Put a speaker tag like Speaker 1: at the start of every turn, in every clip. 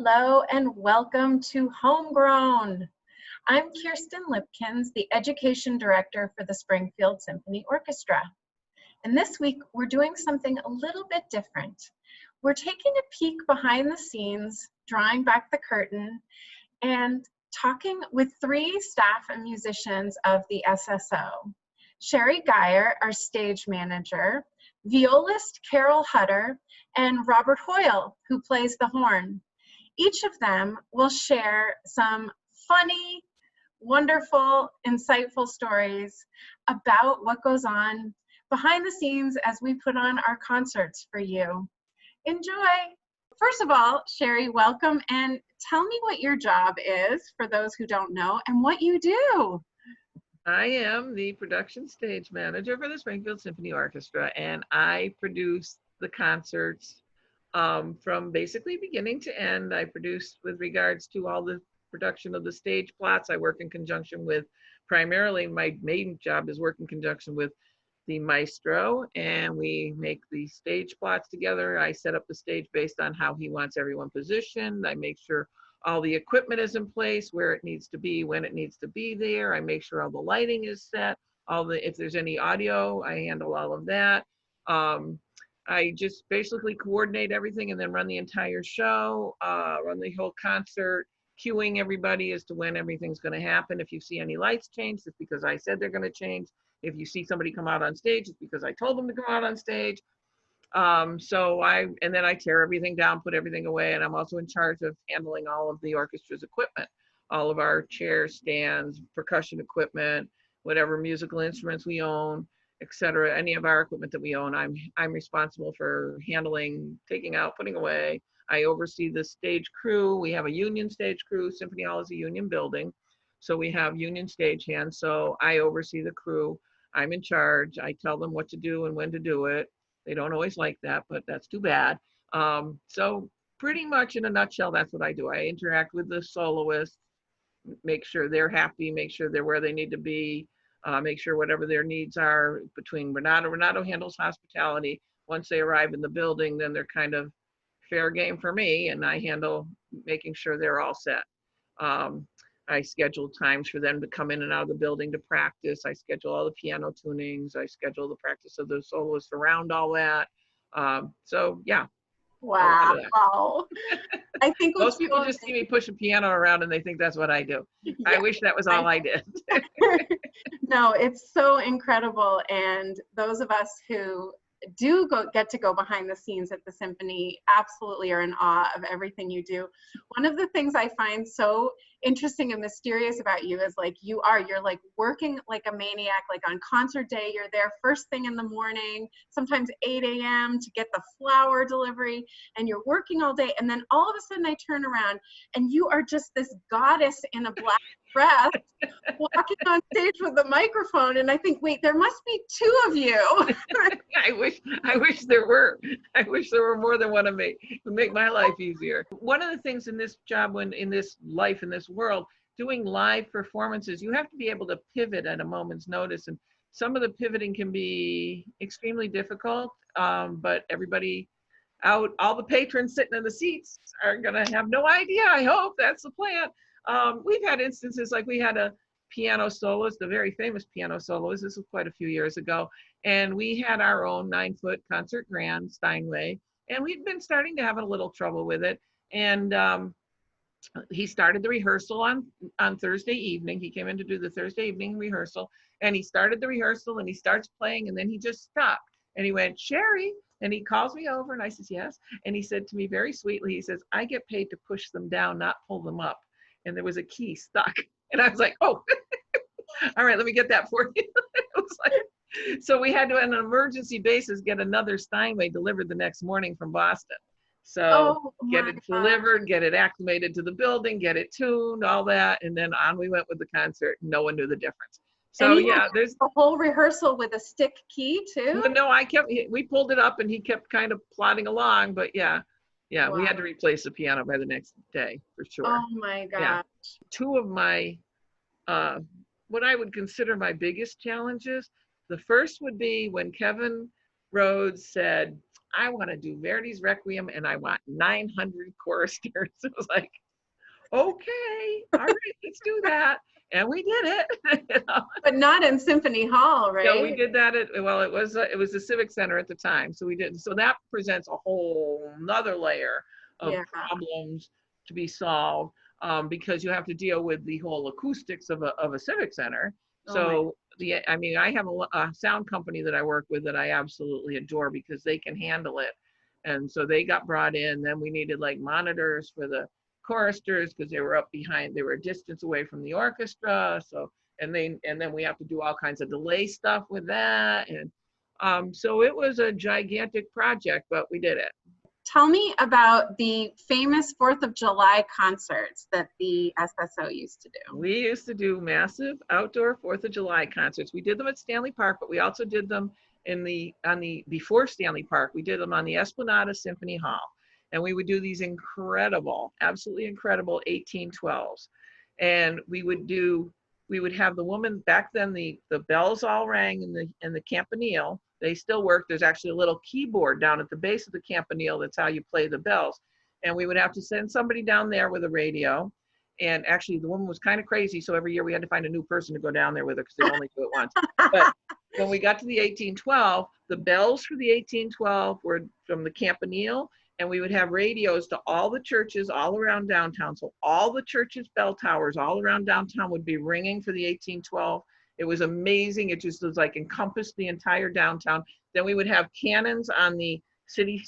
Speaker 1: Hello and welcome to Homegrown. I'm Kirsten Lipkins, the Education Director for the Springfield Symphony Orchestra. And this week we're doing something a little bit different. We're taking a peek behind the scenes, drawing back the curtain, and talking with three staff and musicians of the SSO. Sherry Geyer, our stage manager, violist Carol Hutter, and Robert Hoyle, who plays the horn. Each of them will share some funny, wonderful, insightful stories about what goes on behind the scenes as we put on our concerts for you. Enjoy! First of all, Sherry, welcome, and tell me what your job is for those who don't know and what you do.
Speaker 2: I am the production stage manager for the Springfield Symphony Orchestra, and I produce the concerts from basically beginning to end. I produce with regards to all the production of the stage plots. I work in conjunction with, primarily my main job is work in conjunction with the maestro, and we make the stage plots together. I set up the stage based on how he wants everyone positioned. I make sure all the equipment is in place, where it needs to be, when it needs to be there. I make sure all the lighting is set, if there's any audio, I handle all of that. I just basically coordinate everything and then run the entire show, run the whole concert, cueing everybody as to when everything's going to happen. If you see any lights change, it's because I said they're going to change. If you see somebody come out on stage, it's because I told them to come out on stage. And then I tear everything down, put everything away, and I'm also in charge of handling all of the orchestra's equipment, all of our chairs, stands, percussion equipment, whatever musical instruments we own, etc. Any of our equipment that we own, I'm responsible for handling, taking out, putting away. I oversee the stage crew. We have a union stage crew. Symphony Hall is a union building, so we have union stage hands. So I oversee the crew. I'm in charge. I tell them what to do and when to do it. They don't always like that, but that's too bad. So pretty much in a nutshell, that's what I do. I interact with the soloists, make sure they're happy, make sure they're where they need to be, make sure whatever their needs are between Renato. Renato handles hospitality. Once they arrive in the building, then they're kind of fair game for me, and I handle making sure they're all set. I schedule times for them to come in and out of the building to practice. I schedule all the piano tunings. I schedule the practice of the soloists around all that. So yeah.
Speaker 1: Wow. I think
Speaker 2: most people just see me push a piano around and they think that's what I do. Yeah. I wish that was all I did.
Speaker 1: No, it's so incredible. And those of us who do get to go behind the scenes at the symphony absolutely are in awe of everything you do. One of the things I find so interesting and mysterious about you is you're working like a maniac. Like on concert day, you're there first thing in the morning, sometimes 8 a.m. to get the flower delivery, and you're working all day, and then all of a sudden I turn around and you are just this goddess in a black dress walking on stage with a microphone, and I think, wait, there must be two of you.
Speaker 2: I wish there were. I wish there were more than one of me. It would make my life easier. One of the things in this job, in this world, doing live performances, you have to be able to pivot at a moment's notice, and some of the pivoting can be extremely difficult, but everybody out, all the patrons sitting in the seats are gonna have no idea. I hope that's the plan. We've had instances like we had a piano soloist, a very famous piano soloist. This was quite a few years ago. And we had our own 9-foot concert grand Steinway. And we'd been starting to have a little trouble with it. And he started the rehearsal on Thursday evening. He came in to do the Thursday evening rehearsal. And he started the rehearsal and he starts playing, and then he just stopped. And he went, "Sherry," and he calls me over and I says, "Yes." And he said to me very sweetly, he says, "I get paid to push them down, not pull them up." And there was a key stuck. And I was like, "Oh, all right, let me get that for you." It was like, so we had to, on an emergency basis, get another Steinway delivered the next morning from Boston. So get it delivered, get it acclimated to the building, get it tuned, all that. And then on we went with the concert. No one knew the difference. So yeah, there's
Speaker 1: a whole rehearsal with a stick key too.
Speaker 2: No, we pulled it up and he kept kind of plodding along, but yeah. Yeah, wow. We had to replace the piano by the next day, for sure.
Speaker 1: Oh my gosh.
Speaker 2: Yeah. Two of my, what I would consider my biggest challenges, the first would be when Kevin Rhodes said, I want to do Verdi's Requiem and I want 900 choristers. It was like, okay, all right, let's do that. And we did it. You know?
Speaker 1: But not in Symphony Hall, right?
Speaker 2: No, we did that at, well, it was the Civic Center at the time. So we did, so that presents a whole nother layer of problems to be solved, because you have to deal with the whole acoustics of a Civic Center. So I mean, I have a sound company that I work with that I absolutely adore because they can handle it. And so they got brought in. Then we needed like monitors for the choristers because they were up behind, they were a distance away from the orchestra. So, and then we have to do all kinds of delay stuff with that. And so it was a gigantic project, but we did it.
Speaker 1: Tell me about the famous 4th of July concerts that the SSO used to do.
Speaker 2: We used to do massive outdoor 4th of July concerts. We did them at Stanley Park, but we also did them before Stanley Park. We did them on the Esplanade Symphony Hall. And we would do these incredible, absolutely incredible 1812s. And we would have the woman, back then the bells all rang in the campanile. They still work. There's actually a little keyboard down at the base of the campanile. That's how you play the bells. And we would have to send somebody down there with a radio. And actually the woman was kind of crazy. So every year we had to find a new person to go down there with her because they only do it once. But when we got to the 1812, the bells for the 1812 were from the campanile. And we would have radios to all the churches all around downtown. So all the churches' bell towers all around downtown would be ringing for the 1812. It was amazing. It just was like encompassed the entire downtown. Then we would have cannons on the City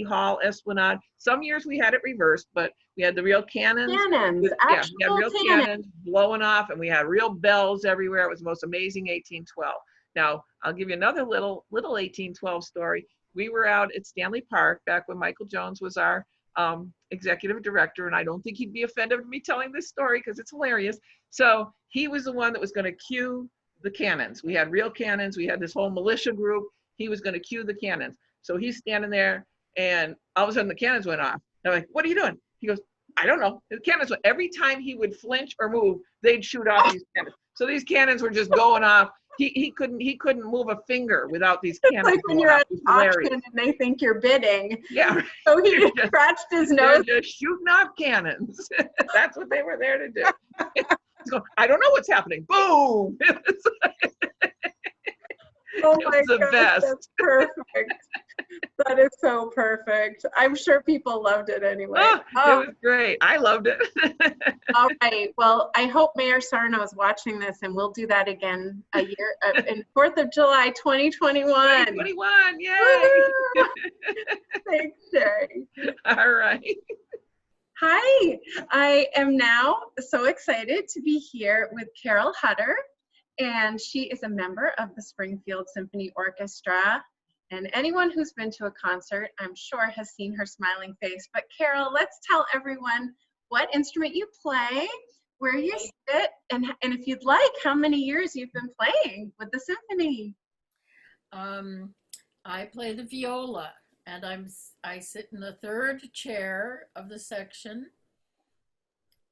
Speaker 2: Hall Esplanade. Some years we had it reversed, but we had the real cannons.
Speaker 1: Cannons,
Speaker 2: we had real cannons blowing off, and we had real bells everywhere. It was the most amazing 1812. Now, I'll give you another little 1812 story. We were out at Stanley Park back when Michael Jones was our executive director, and I don't think he'd be offended with me telling this story because it's hilarious. So he was the one that was going to cue the cannons. We had real cannons. We had this whole militia group. He was going to cue the cannons. So he's standing there, and all of a sudden the cannons went off. I'm like, "What are you doing?" He goes, "I don't know." The cannons went. Every time he would flinch or move, they'd shoot off these cannons. So these cannons were just going off. He couldn't move a finger without these cannons.
Speaker 1: It's like when you're at an auction and they think you're bidding.
Speaker 2: Yeah.
Speaker 1: So he scratched his nose.
Speaker 2: They're just shooting off cannons. That's what they were there to do. So, I don't know what's happening. Boom!
Speaker 1: Oh my God,
Speaker 2: best.
Speaker 1: that's perfect. That is so perfect. I'm sure people loved it anyway.
Speaker 2: It was great. I loved it.
Speaker 1: All right. Well, I hope Mayor Sarno is watching this, and we'll do that again a year in 4th of July, 2021.
Speaker 2: 2021, yay!
Speaker 1: Thanks, Sherry.
Speaker 2: All right.
Speaker 1: Hi. I am now so excited to be here with Carol Hutter, and she is a member of the Springfield Symphony Orchestra. And anyone who's been to a concert, I'm sure, has seen her smiling face. But Carol, let's tell everyone what instrument you play, where you sit, and if you'd like, how many years you've been playing with the symphony.
Speaker 3: I play the viola, and I sit in the 3rd chair of the section,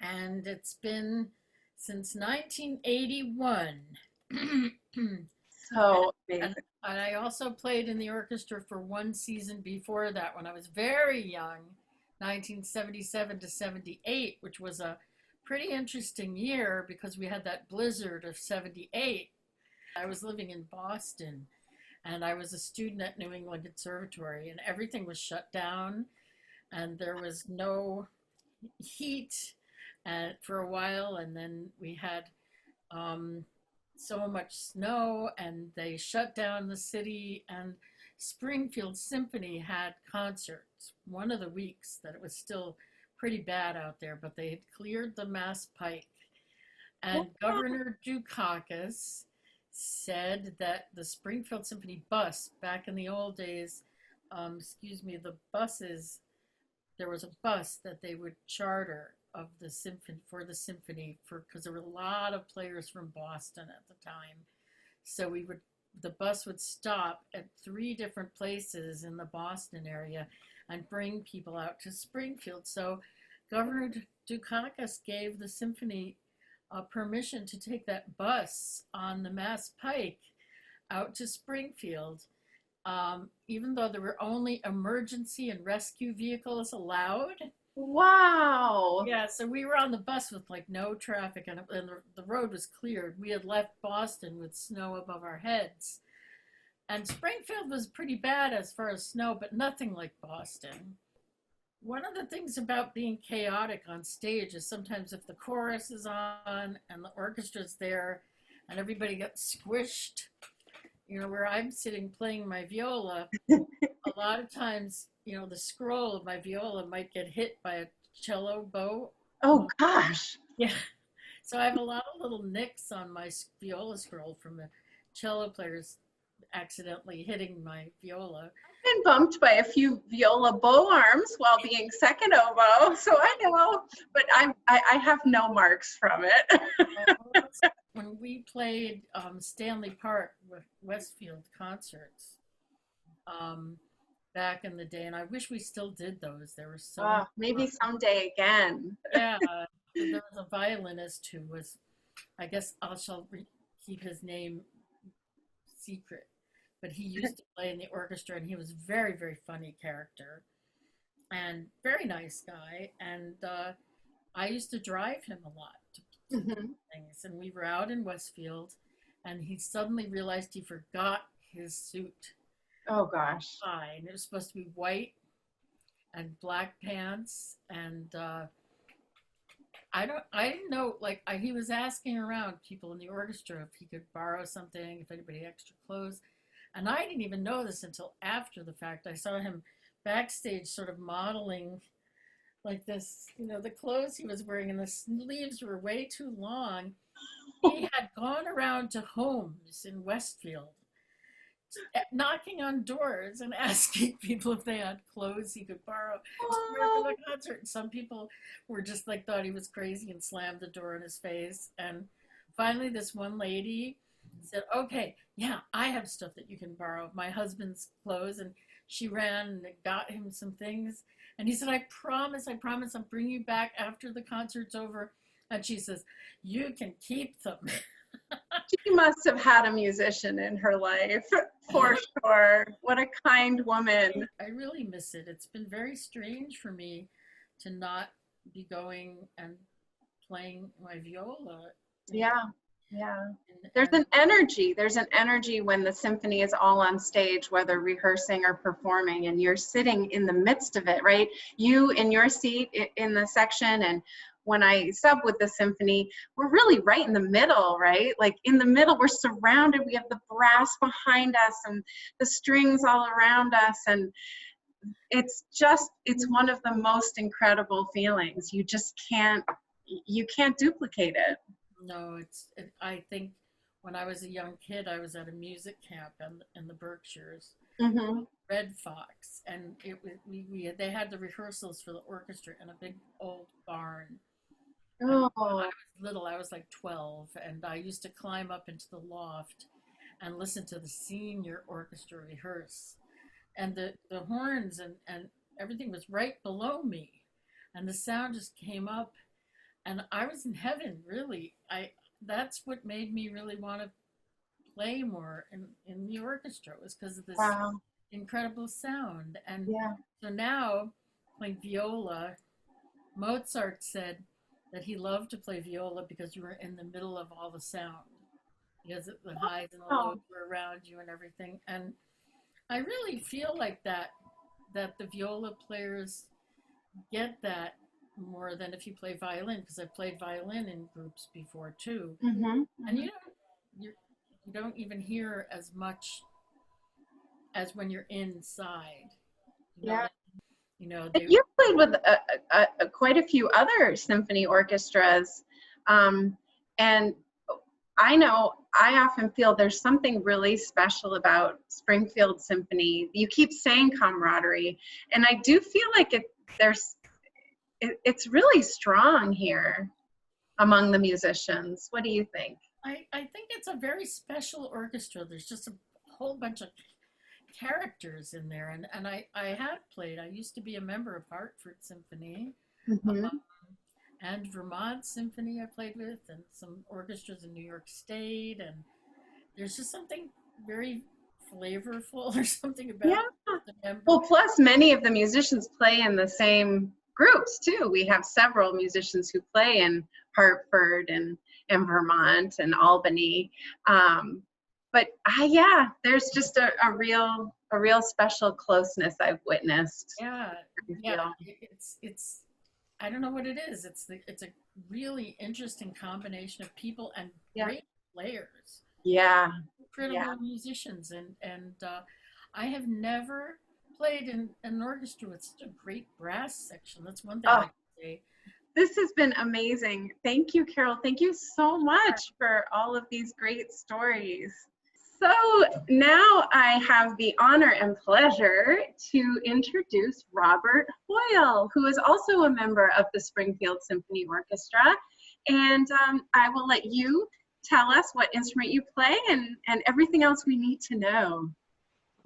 Speaker 3: and it's been since 1981.
Speaker 1: So amazing.
Speaker 3: And I also played in the orchestra for one season before that when I was very young, 1977 to 78, which was a pretty interesting year because we had that blizzard of 78. I was living in Boston, and I was a student at New England Conservatory, and everything was shut down, and there was no heat for a while, and then we had so much snow, and they shut down the city, and Springfield Symphony had concerts one of the weeks that it was still pretty bad out there, but they had cleared the Mass Pike, and Governor Dukakis said that the Springfield Symphony bus, back in the old days, the buses, there was a bus that they would charter of the symphony because there were a lot of players from Boston at the time. So the bus would stop at 3 different places in the Boston area and bring people out to Springfield. So Governor Dukakis gave the symphony permission to take that bus on the Mass Pike out to Springfield even though there were only emergency and rescue vehicles allowed.
Speaker 1: Wow.
Speaker 3: Yeah, so we were on the bus with like no traffic, and the road was cleared. We had left Boston with snow above our heads. And Springfield was pretty bad as far as snow, but nothing like Boston. One of the things about being chaotic on stage is sometimes if the chorus is on and the orchestra's there and everybody gets squished, you know, where I'm sitting playing my viola, a lot of times, you know, the scroll of my viola might get hit by a cello bow.
Speaker 1: Oh gosh.
Speaker 3: Yeah. So I have a lot of little nicks on my viola scroll from the cello players accidentally hitting my viola.
Speaker 1: Been bumped by a few viola bow arms while being second oboe, so I know, but I have no marks from it.
Speaker 3: When we played Stanley Park with Westfield concerts back in the day, and I wish we still did those. There were so
Speaker 1: maybe someday again.
Speaker 3: Yeah, there was a violinist who was, I guess I shall keep his name secret, but he used to play in the orchestra, and he was very, very funny character and very nice guy. And I used to drive him a lot to things. And we were out in Westfield, and he suddenly realized he forgot his suit.
Speaker 1: Oh gosh.
Speaker 3: And it was supposed to be white and black pants, and I didn't know, like, he was asking around people in the orchestra if he could borrow something, if anybody had extra clothes. And I didn't even know this until after the fact. I saw him backstage sort of modeling like this, you know, the clothes he was wearing, and the sleeves were way too long. He had gone around to homes in Westfield, knocking on doors and asking people if they had clothes he could borrow to wear for the concert. And some people were just like, thought he was crazy and slammed the door in his face. And finally, this one lady said, okay, yeah, I have stuff that you can borrow, my husband's clothes. And she ran and got him some things. And he said, I promise I'll bring you back after the concert's over. And she says, you can keep them.
Speaker 1: She must have had a musician in her life, for sure. What a kind woman.
Speaker 3: I really miss it. It's been very strange for me to not be going and playing my viola.
Speaker 1: Yeah. There's an energy. There's an energy when the symphony is all on stage, whether rehearsing or performing, and you're sitting in the midst of it, right? You in your seat in the section, and when I sub with the symphony, we're really right in the middle, right? Like in the middle, we're surrounded. We have the brass behind us and the strings all around us. And it's one of the most incredible feelings. You can't duplicate it.
Speaker 3: No, I think when I was a young kid, I was at a music camp in the Berkshires, Red Fox, and they had the rehearsals for the orchestra in a big old barn.
Speaker 1: Oh.
Speaker 3: When I was little, I was like 12, and I used to climb up into the loft and listen to the senior orchestra rehearse. And the horns and everything was right below me. And the sound just came up, and I was in heaven, really. That's what made me really want to play more in the orchestra, was because of this incredible sound. And so now, playing viola, Mozart said that he loved to play viola because you were in the middle of all the sound, because the highs and the lows were around you and everything. And I really feel like that the viola players get that more than if you play violin, because I've played violin in groups before too. And you don't even hear as much as when you're inside. You
Speaker 1: played with quite a few other symphony orchestras, and I know I often feel there's something really special about Springfield Symphony. You keep saying camaraderie, and I do feel like it's really strong here among the musicians. What do you think?
Speaker 3: I think it's a very special orchestra. There's just a whole bunch of characters in there, and I have played. I used to be a member of Hartford Symphony and Vermont Symphony I played with, and some orchestras in New York State, and there's just something very flavorful or something about
Speaker 1: Yeah.
Speaker 3: the members.
Speaker 1: Well, plus many of the musicians play in the same groups too. We have several musicians who play in Hartford and Vermont and Albany. But yeah, there's just a real special closeness I've witnessed.
Speaker 3: Yeah, yeah. It's I don't know what it is. It's a really interesting combination of people and great players.
Speaker 1: Yeah.
Speaker 3: Incredible musicians, and I have never played in an orchestra with such a great brass section. That's one thing I can say.
Speaker 1: This has been amazing. Thank you, Carol. Thank you so much for all of these great stories. So now I have the honor and pleasure to introduce Robert Hoyle, who is also a member of the Springfield Symphony Orchestra. And I will let you tell us what instrument you play and everything else we need to know.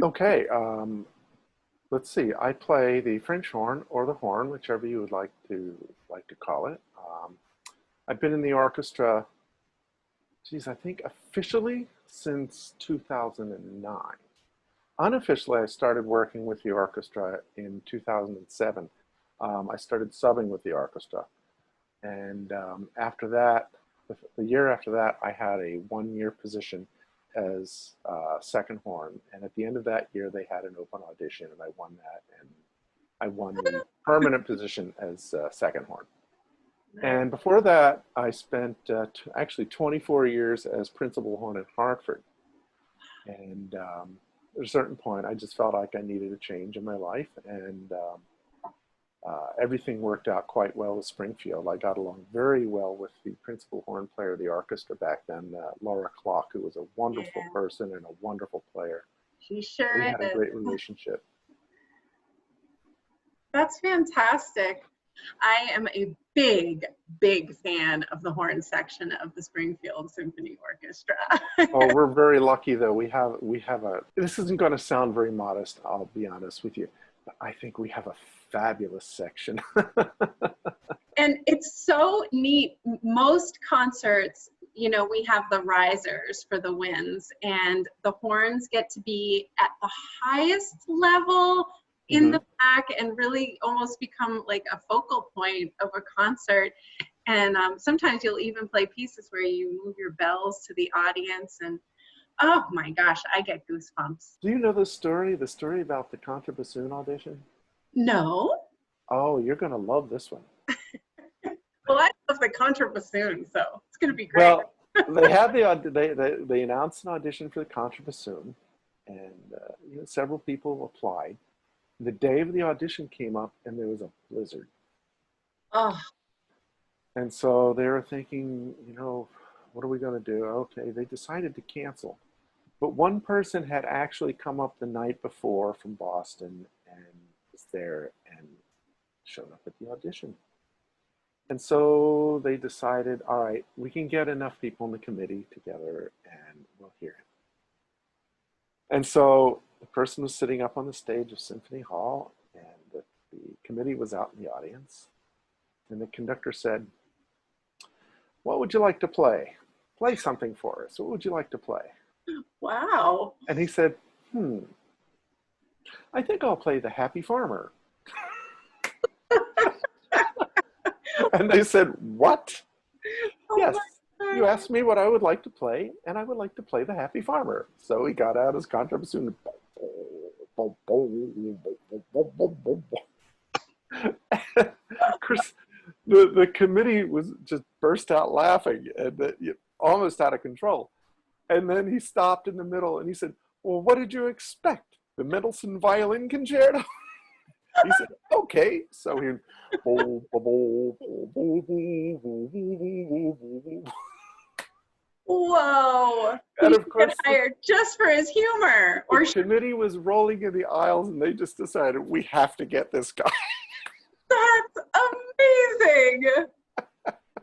Speaker 4: Okay, let's see. I play the French horn or the horn, whichever you would like to call it. I've been in the orchestra, geez, I think officially since 2009. Unofficially, I started working with the orchestra in 2007. I started subbing with the orchestra, and after that, the year after that, I had a one-year position as second horn, and at the end of that year they had an open audition, and I won that, and I won the permanent position as second horn. And before that I spent actually 24 years as principal horn in Hartford, and at a certain point I just felt like I needed a change in my life, and everything worked out quite well with Springfield. I got along very well with the principal horn player of the orchestra back then, Laura Clock, who was a wonderful person and a wonderful player.
Speaker 1: She sure
Speaker 4: We
Speaker 1: is.
Speaker 4: had a great relationship.
Speaker 1: That's fantastic. I am a big fan of the horn section of the Springfield Symphony Orchestra.
Speaker 4: Oh, we're very lucky though. We have a, this isn't going to sound very modest, I'll be honest with you, but I think we have a fabulous section.
Speaker 1: And it's so neat. Most concerts, you know, we have the risers for the winds, and the horns get to be at the highest level in the back and really almost become like a focal point of a concert. And sometimes you'll even play pieces where you move your bells to the audience, and oh my gosh, I get goosebumps.
Speaker 4: Do you know the story about the contrabassoon audition?
Speaker 1: No.
Speaker 4: Oh, you're going to love this one.
Speaker 1: Well, I love the contrabassoon, so it's going to be great.
Speaker 4: Well, they had they announced an audition for the contrabassoon, and you know, several people applied. The day of the audition came up, and there was a blizzard.
Speaker 1: Oh.
Speaker 4: And so they were thinking, you know, what are we going to do? Okay, they decided to cancel. But one person had actually come up the night before from Boston and was there and showed up at the audition. And so they decided, all right, we can get enough people in the committee together and we'll hear it. And so the person was sitting up on the stage of Symphony Hall, and the committee was out in the audience. And the conductor said, what would you like to play? Play something for us. What would you like to play?
Speaker 1: Wow.
Speaker 4: And he said, I think I'll play The Happy Farmer. And they said, what?
Speaker 1: Oh,
Speaker 4: yes, you asked me what I would like to play, and I would like to play The Happy Farmer. So he got out his contrabassoon. Chris, the committee was just burst out laughing, and almost out of control. And then he stopped in the middle and he said, well, what did you expect? The Mendelssohn Violin Concerto? He said, okay. So he,
Speaker 1: whoa.
Speaker 4: And
Speaker 1: He
Speaker 4: of course,
Speaker 1: hired just for his humor.
Speaker 4: the committee was rolling in the aisles, and they just decided, we have to get this guy.
Speaker 1: That's amazing.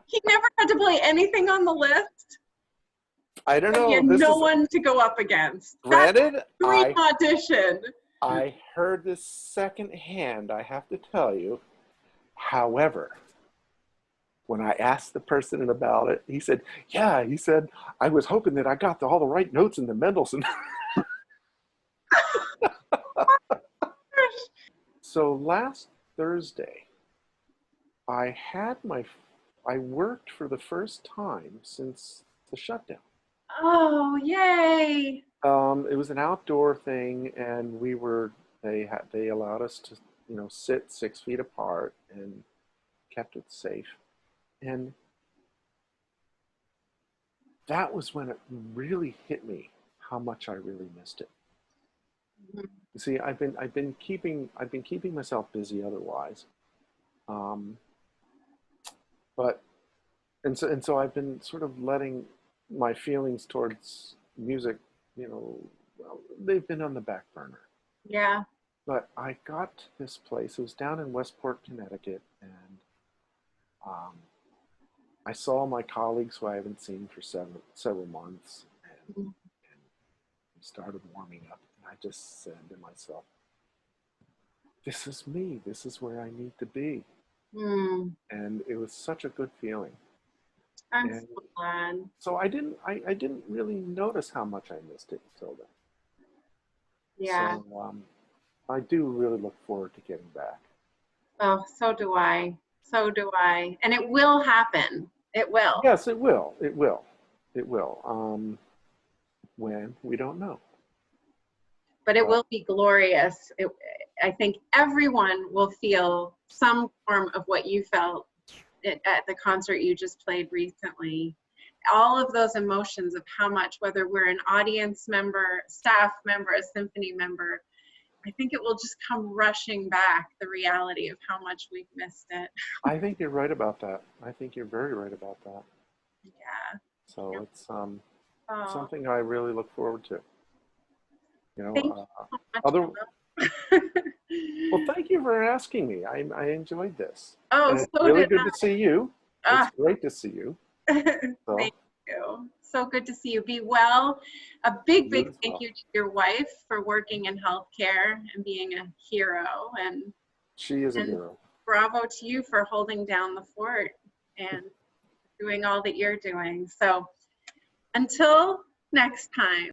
Speaker 1: He never had to play anything on the list.
Speaker 4: I don't know.
Speaker 1: He had no one to go up against.
Speaker 4: Granted,
Speaker 1: Dream audition.
Speaker 4: I heard this secondhand, I have to tell you. However, when I asked the person about it, he said, yeah, he said, I was hoping that I got all the right notes in the Mendelssohn. So last Thursday, I worked for the first time since the shutdown.
Speaker 1: Oh, yay.
Speaker 4: It was an outdoor thing, and they allowed us to, sit 6 feet apart and kept it safe. And that was when it really hit me how much I really missed it.
Speaker 1: Mhm.
Speaker 4: You see, I've been keeping myself busy otherwise, but so I've been sort of letting my feelings towards music, well, they've been on the back burner.
Speaker 1: Yeah.
Speaker 4: But I got to this place. It was down in Westport, Connecticut, and I saw my colleagues who I haven't seen for several months, and
Speaker 1: Mhm.
Speaker 4: we started warming up. And I just said to myself, "This is me. This is where I need to be."
Speaker 1: Mm,
Speaker 4: And it was such a good feeling.
Speaker 1: I'm
Speaker 4: And
Speaker 1: so glad.
Speaker 4: so I didn't really notice how much I missed it until then.
Speaker 1: Yeah.
Speaker 4: So I do really look forward to getting back.
Speaker 1: Oh, so do I. So do I. And it will happen. It will.
Speaker 4: Yes, it will. It will. It will. When we don't know.
Speaker 1: But it will be glorious. I think everyone will feel some form of what you felt at the concert you just played recently. All of those emotions of how much, whether we're an audience member, staff member, a symphony member, I think it will just come rushing back, the reality of how much we've missed it.
Speaker 4: I think you're right about that. I think you're very right about that.
Speaker 1: Yeah.
Speaker 4: So it's
Speaker 1: Oh,
Speaker 4: something I really look forward to.
Speaker 1: thank you so much.
Speaker 4: Other
Speaker 1: Ella.
Speaker 4: Well, thank you for asking me. I enjoyed this.
Speaker 1: Oh,
Speaker 4: And it's
Speaker 1: so
Speaker 4: really
Speaker 1: did
Speaker 4: good to see you.
Speaker 1: I.
Speaker 4: It's great to see you. So
Speaker 1: Thank you. So good to see you. Be well. A big,
Speaker 4: you
Speaker 1: big
Speaker 4: as
Speaker 1: thank
Speaker 4: well.
Speaker 1: you to your wife for working in healthcare and being a hero.
Speaker 4: She is a
Speaker 1: And
Speaker 4: hero.
Speaker 1: bravo to you for holding down the fort and doing all that you're doing. So until next time.